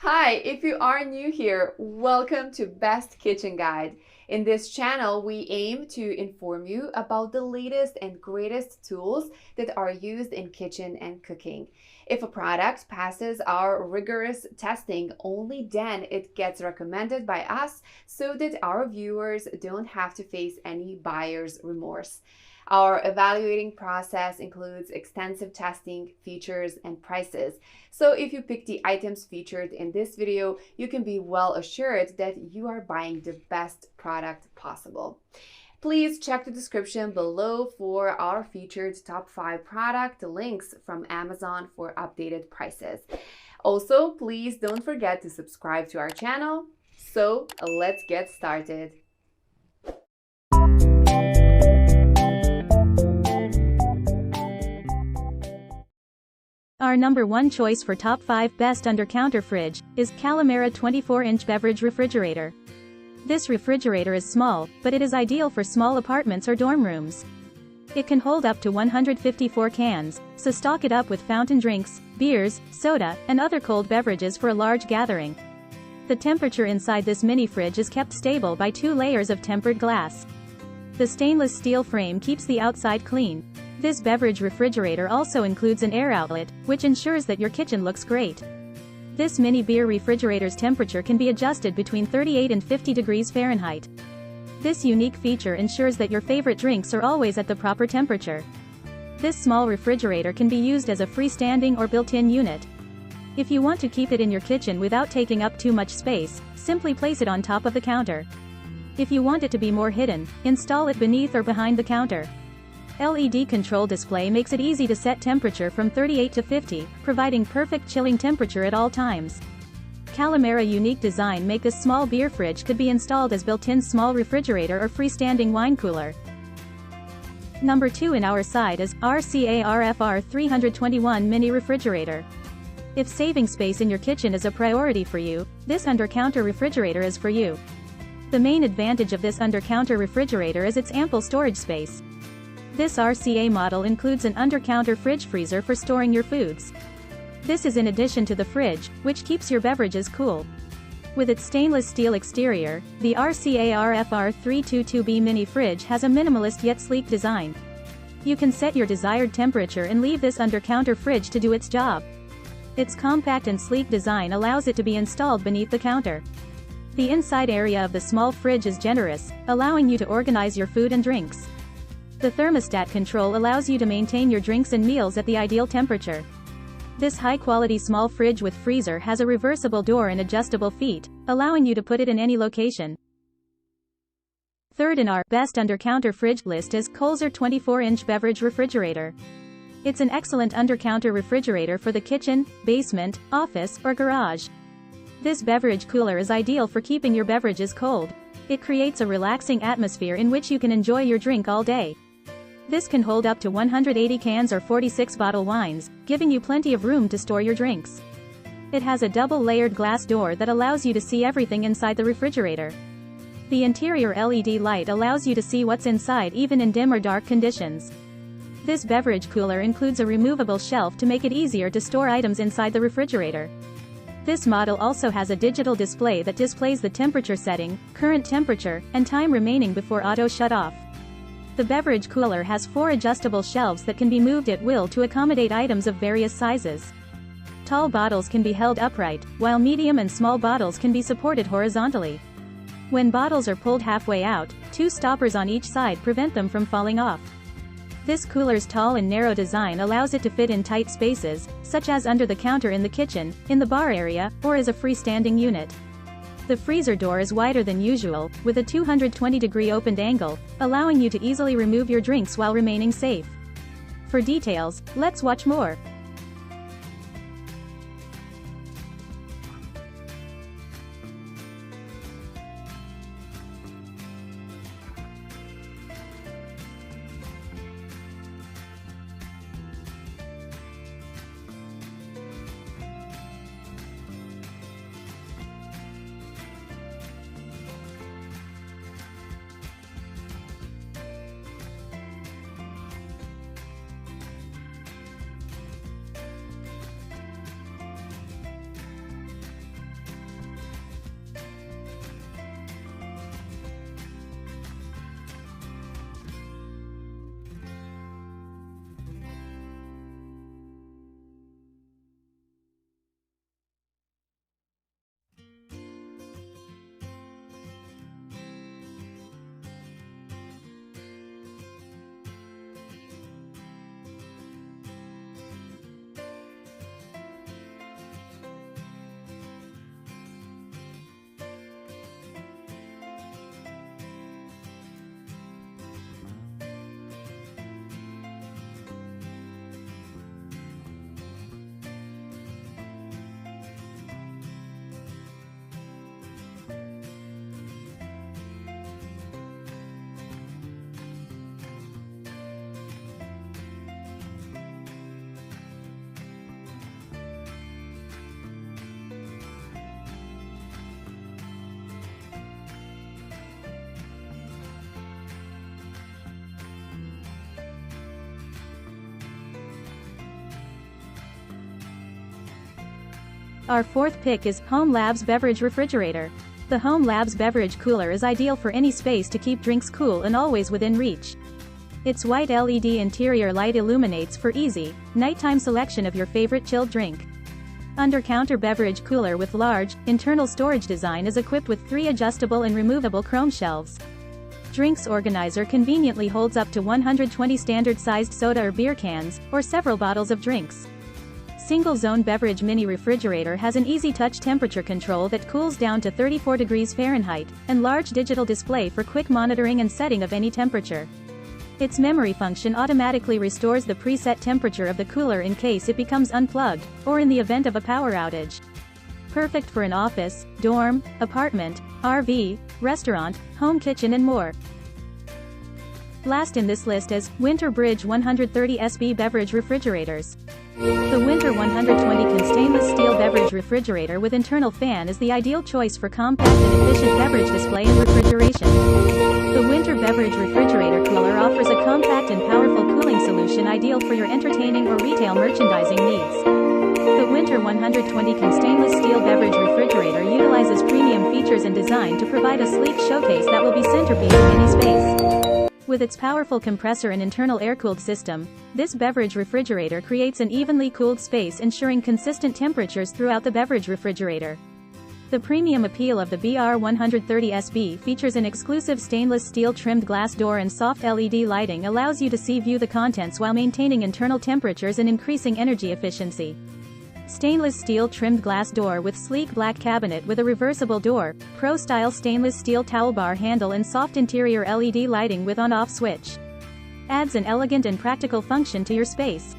Hi, if you are new here, welcome to Best Kitchen Guide. In this channel, we aim to inform you about the latest and greatest tools that are used in kitchen and cooking. If a product passes our rigorous testing, only then it gets recommended by us so that our viewers don't have to face any buyer's remorse. Our evaluating process includes extensive testing, features, and prices. So if you pick the items featured in this video, you can be well assured that you are buying the best product possible. Please check the description below for our featured top 5 product links from Amazon for updated prices. Also, please don't forget to subscribe to our channel. So let's get started. Our number one choice for top 5 best under-counter fridge is Calamera 24-inch beverage refrigerator. This refrigerator is small, but it is ideal for small apartments or dorm rooms. It can hold up to 154 cans, so stock it up with fountain drinks, beers, soda, and other cold beverages for a large gathering. The temperature inside this mini fridge is kept stable by 2 layers of tempered glass. The stainless steel frame keeps the outside clean. This beverage refrigerator also includes an air outlet, which ensures that your kitchen looks great. This mini beer refrigerator's temperature can be adjusted between 38 and 50 degrees Fahrenheit. This unique feature ensures that your favorite drinks are always at the proper temperature. This small refrigerator can be used as a freestanding or built-in unit. If you want to keep it in your kitchen without taking up too much space, simply place it on top of the counter. If you want it to be more hidden, install it beneath or behind the counter. LED control display makes it easy to set temperature from 38 to 50, providing perfect chilling temperature at all times. Calamera unique design make this small beer fridge could be installed as built-in small refrigerator or freestanding wine cooler. Number 2 in our side is RCA RFR 321 mini refrigerator. If saving space in your kitchen is a priority for you, this under-counter refrigerator is for you. The main advantage of this under-counter refrigerator is its ample storage space. This RCA model includes an under-counter fridge freezer for storing your foods. This is in addition to the fridge, which keeps your beverages cool. With its stainless steel exterior, the RCA RFR 322B mini fridge has a minimalist yet sleek design. You can set your desired temperature and leave this under-counter fridge to do its job. Its compact and sleek design allows it to be installed beneath the counter. The inside area of the small fridge is generous, allowing you to organize your food and drinks. The thermostat control allows you to maintain your drinks and meals at the ideal temperature. This high-quality small fridge with freezer has a reversible door and adjustable feet, allowing you to put it in any location. Third in our best under-counter fridge list is Colzer 24-inch beverage refrigerator. It's an excellent under-counter refrigerator for the kitchen, basement, office, or garage. This beverage cooler is ideal for keeping your beverages cold. It creates a relaxing atmosphere in which you can enjoy your drink all day. This can hold up to 180 cans or 46 bottle wines, giving you plenty of room to store your drinks. It has a double-layered glass door that allows you to see everything inside the refrigerator. The interior LED light allows you to see what's inside even in dim or dark conditions. This beverage cooler includes a removable shelf to make it easier to store items inside the refrigerator. This model also has a digital display that displays the temperature setting, current temperature, and time remaining before auto shut off. The beverage cooler has 4 adjustable shelves that can be moved at will to accommodate items of various sizes. Tall bottles can be held upright, while medium and small bottles can be supported horizontally. When bottles are pulled halfway out, 2 stoppers on each side prevent them from falling off. This cooler's tall and narrow design allows it to fit in tight spaces, such as under the counter in the kitchen, in the bar area, or as a freestanding unit. The freezer door is wider than usual, with a 220-degree opened angle, allowing you to easily remove your drinks while remaining safe. For details, let's watch more. Our fourth pick is Home Labs Beverage Refrigerator. The Home Labs Beverage Cooler is ideal for any space to keep drinks cool and always within reach. Its white LED interior light illuminates for easy, nighttime selection of your favorite chilled drink. Undercounter beverage cooler with large, internal storage design is equipped with 3 adjustable and removable chrome shelves. Drinks organizer conveniently holds up to 120 standard-sized soda or beer cans, or several bottles of drinks. Single-zone beverage mini refrigerator has an easy-touch temperature control that cools down to 34 degrees Fahrenheit, and large digital display for quick monitoring and setting of any temperature. Its memory function automatically restores the preset temperature of the cooler in case it becomes unplugged, or in the event of a power outage. Perfect for an office, dorm, apartment, RV, restaurant, home kitchen and more. Last in this list is Winter Bridge 130 SB Beverage Refrigerators. The Winter 120 stainless steel beverage refrigerator with internal fan is the ideal choice for compact and efficient beverage display and refrigeration. The Winter Beverage Refrigerator Cooler offers a compact and powerful cooling solution ideal for your entertaining or retail merchandising needs. The Winter 120 stainless steel beverage refrigerator utilizes premium features and design to provide a sleek showcase that will be centerpiece in any space. With its powerful compressor and internal air-cooled system, this beverage refrigerator creates an evenly cooled space ensuring consistent temperatures throughout the beverage refrigerator. The premium appeal of the BR130SB features an exclusive stainless steel trimmed glass door and soft LED lighting allows you to view the contents while maintaining internal temperatures and increasing energy efficiency. Stainless steel trimmed glass door with sleek black cabinet with a reversible door, pro-style stainless steel towel bar handle and soft interior LED lighting with on-off switch. Adds an elegant and practical function to your space.